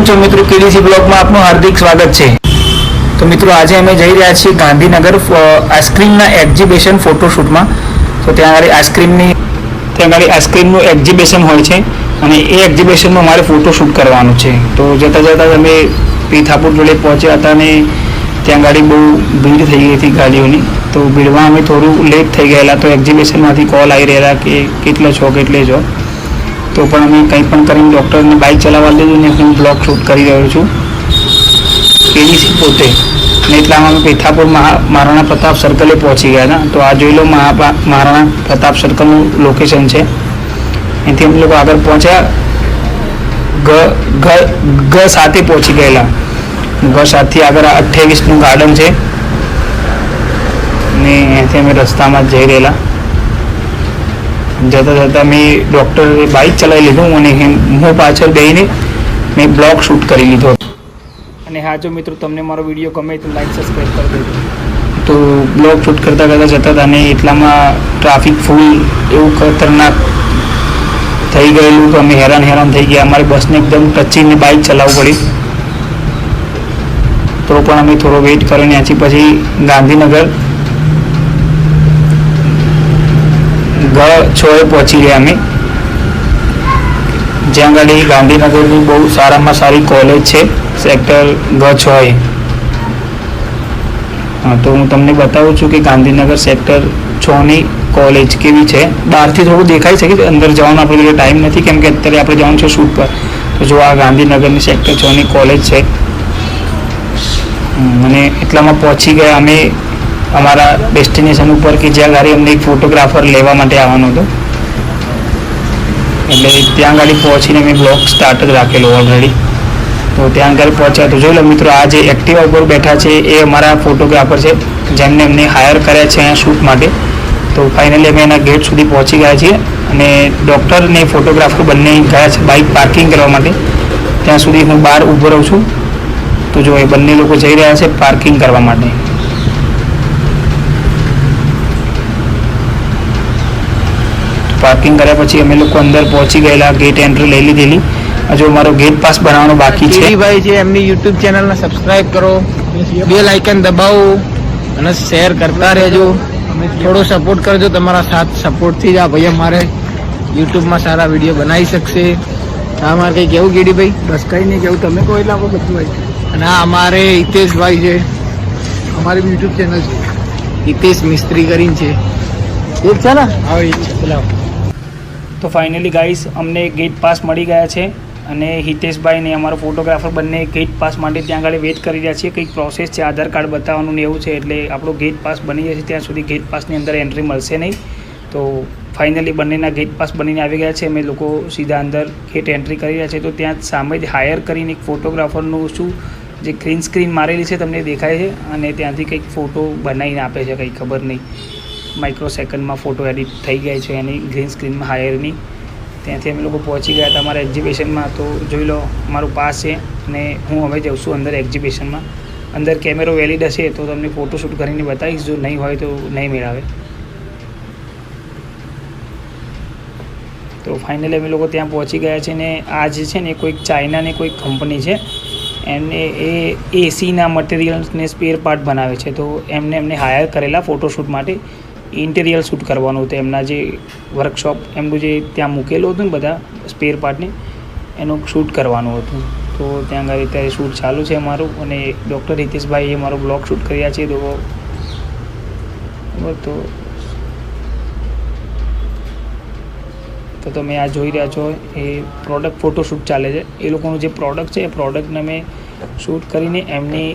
છો મિત્રો, કેડીસી બ્લોગમાં આપનું હાર્દિક સ્વાગત છે। તો મિત્રો આજે અમે જઈ રહ્યા છીએ ગાંધીનગર આઈસ્ક્રીમના એક્ઝિબિશન ફોટોશૂટમાં। તો ત્યાં આગળ આઈસ્ક્રીમનું એક્ઝિબિશન હોય છે અને એ એક્ઝિબિશનમાં મારે ફોટોશૂટ કરવાનું છે। તો જતાં અમે પીથાપુર જોડે પહોંચ્યા હતા અને ત્યાં ગાડી બહુ ભીડ થઈ ગઈ હતી ગાડીઓની। તો ભીડમાં અમે થોડું લેટ થઈ ગયેલા। તો એક્ઝિબિશનમાંથી કોલ આવી રહેલા કે કેટલે છો। તો પણ અમે કંઈ પણ કરીને ડૉક્ટરને બાઇક ચલાવવા દીધું ને હું બ્લોગ શૂટ કરી રહ્યો છું કેડીસી પોતે ને। એટલામાં અમે પીથાપુર મહારાણા પ્રતાપ સર્કલે પહોંચી ગયા હતા। તો આ જોઈ લો મહારાણા પ્રતાપ સર્કલનું લોકેશન છે। એથી અમે લોકો આગળ પહોંચ્યા ગ સાથે પહોંચી ગયેલા। ગ સાથથી આગળ 28નું ગાર્ડન છે ને એથી અમે રસ્તામાં જ જઈ રહેલા। જતાં મેં ડૉક્ટરે બાઇક ચલાવી લીધું અને હું પાછળ બેસીને મેં બ્લોગ શૂટ કરી લીધો। અને હા, જો મિત્રો તમને મારો વિડીયો ગમે તો લાઈક સબસ્ક્રાઈબ કરી દેજો। તો બ્લોગ શૂટ કરતાં જતા હતા અને એટલામાં ટ્રાફિક ફૂલ એવું ખતરનાક થઈ ગયેલું તો અમે હેરાન થઈ ગયા। અમારી બસને એકદમ ટચીને બાઇક ચલાવવું પડી। તો પણ અમે થોડો વેઇટ કર્યો ને પછી ગાંધીનગર G6 પહોંચી ગયા અમે, જ્યાં આગળ ગાંધીનગરની બહુ સારામાં સારી કોલેજ છે સેક્ટર G6। હા, તો હું તમને બતાવું છું કે ગાંધીનગર સેક્ટર 6ની કોલેજ કેવી છે। બહારથી થોડું દેખાય છે કે અંદર જવાનો આપણે ટાઈમ નથી, કેમ કે અત્યારે આપણે જવાનું છે શૂટ પર। તો જો આ ગાંધીનગરની સેક્ટર 6ની કોલેજ છે અને એટલામાં પહોંચી ગયા અમે અમારા ડેસ્ટિનેશન ઉપર કે જ્યાં ગાડી અમને એક ફોટોગ્રાફર લેવા માટે આવવાનો હતો। એટલે ત્યાં ગાડી પહોંચીને મેં બ્લોગ સ્ટાર્ટ જ રાખેલો ઓલરેડી। તો ત્યાં આગળ પહોંચ્યા તો જોઈ લો મિત્રો, આ જે એક્ટિવા ઉપર બેઠા છે એ અમારા ફોટોગ્રાફર છે જેમને અમને હાયર કર્યા છે અહીંયા શૂટ માટે। તો ફાઇનલી અમે એના ગેટ સુધી પહોંચી ગયા છીએ અને ડૉક્ટર ને ફોટોગ્રાફર બંને ગયા છે બાઇક પાર્કિંગ કરવા માટે। ત્યાં સુધી હું બહાર ઊભો રહું છું। તો જો એ બંને લોકો જઈ રહ્યા છે પાર્કિંગ કરવા માટે। પાર્કિંગ કર્યા પછી અમે લોકો અંદર પહોંચી ગયેલા, ગેટ એન્ટ્રી લઈ લીધેલી। હજુ મારો ગેટ પાસ બનાવવાનો બાકી છે। ભાઈ છે એમની યુટ્યુબ ચેનલને સબસ્ક્રાઇબ કરો, બેલ આઇકન દબાવો અને શેર કરતા રહેજો। થોડો સપોર્ટ કરજો, તમારા સાથ સપોર્ટથી જ આ ભાઈ અમારે યુટ્યુબમાં સારા વિડીયો બનાવી શકશે। આ મારે કંઈ કેવું ગીડીભાઈ? બસ કંઈ નહીં કેવું, તમે કોઈ લાગો બધું ભાઈ। અને આ અમારે હિતેશભાઈ છે, અમારી યુટ્યુબ ચેનલ છે હિતેશ મિસ્ત્રી કરીને છે, એક છે ને? હા, એ છે, બોલાવો। તો ફાઇનલી ગાઈસ અમને ગેટ પાસ મળી ગયા છે અને હિતેશભાઈ ને અમારો ફોટોગ્રાફર બંને ગેટ પાસ માટે ત્યાં આગળ વેઇટ કરી રહ્યા છે। કંઈક પ્રોસેસ છે, આધાર કાર્ડ બતાવવાનું ને એવું છે, એટલે આપણો ગેટ પાસ બની જશે ત્યાં સુધી ગેટ પાસની અંદર એન્ટ્રી મળશે નહીં। તો ફાઇનલી બંનેના ગેટ પાસ બનીને આવી ગયા છે। અમે લોકો સીધા અંદર ગેટ એન્ટ્રી કરી રહ્યા છે। તો ત્યાં સામે જ હાયર કરીને એક ફોટોગ્રાફરનું જે ગ્રીન સ્ક્રીન મારેલી છે તમને દેખાય છે અને ત્યાંથી કંઈક ફોટો બનાવીને આપે છે, કંઈ ખબર નહીં, માઇક્રો સેકન્ડમાં ફોટો એડિટ થઈ જાય છે એની ગ્રીન સ્ક્રીનમાં હાયરની। ત્યાંથી અમે લોકો પહોંચી ગયા હતા અમારા એક્ઝિબિશનમાં। તો જોઈ લો મારું પાસ છે અને હું હવે જાઉં છું અંદર એક્ઝિબિશનમાં। અંદર કેમેરો વેલિડ હશે તો તમને ફોટોશૂટ કરીને બતાવીશ, જો નહીં હોય તો નહીં મેળાવે। તો ફાઇનલી અમે લોકો ત્યાં પહોંચી ગયા છે ને આ જે છે ને કોઈક ચાઇનાની કોઈ કંપની છે, એમને એ એસીના મટીરિયલ્સને સ્પેર પાર્ટ બનાવે છે। તો એમને હાયર કરેલા ફોટોશૂટ માટે ઇન્ટિરિયર શૂટ કરવાનું હતું। એમના જે વર્કશોપ એમનું જે ત્યાં મૂકેલું હતું ને બધા સ્પેર પાર્ટને એનું શૂટ કરવાનું હતું। તો ત્યાં આગળ અત્યારે શૂટ ચાલુ છે અમારું અને ડૉક્ટર હિતેશભાઈએ મારો બ્લોગ શૂટ કર્યા છે। તો તમે આ જોઈ રહ્યા છો એ પ્રોડક્ટ ફોટોશૂટ ચાલે છે। એ લોકોનું જે પ્રોડક્ટ છે એ પ્રોડક્ટને અમે શૂટ કરીને એમની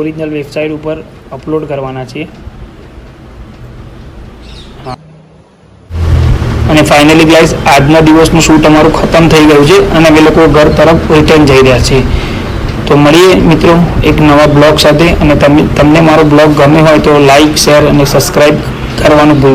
ઓરિજિનલ વેબસાઇટ ઉપર અપલોડ કરવાના છીએ। અને ફાઇનલી ગાઈસ આજના દિવસનું શૂટ અમારું ખતમ થઈ ગયું છે અને અમે લોકો ઘર તરફ રિટર્ન જઈ રહ્યા છીએ। તો મળીએ મિત્રો એક નવા બ્લોગ સાથે। અને તમને મારો બ્લોગ ગમે હોય તો લાઇક, શેર અને સબસ્ક્રાઈબ કરવાનું ભૂલતા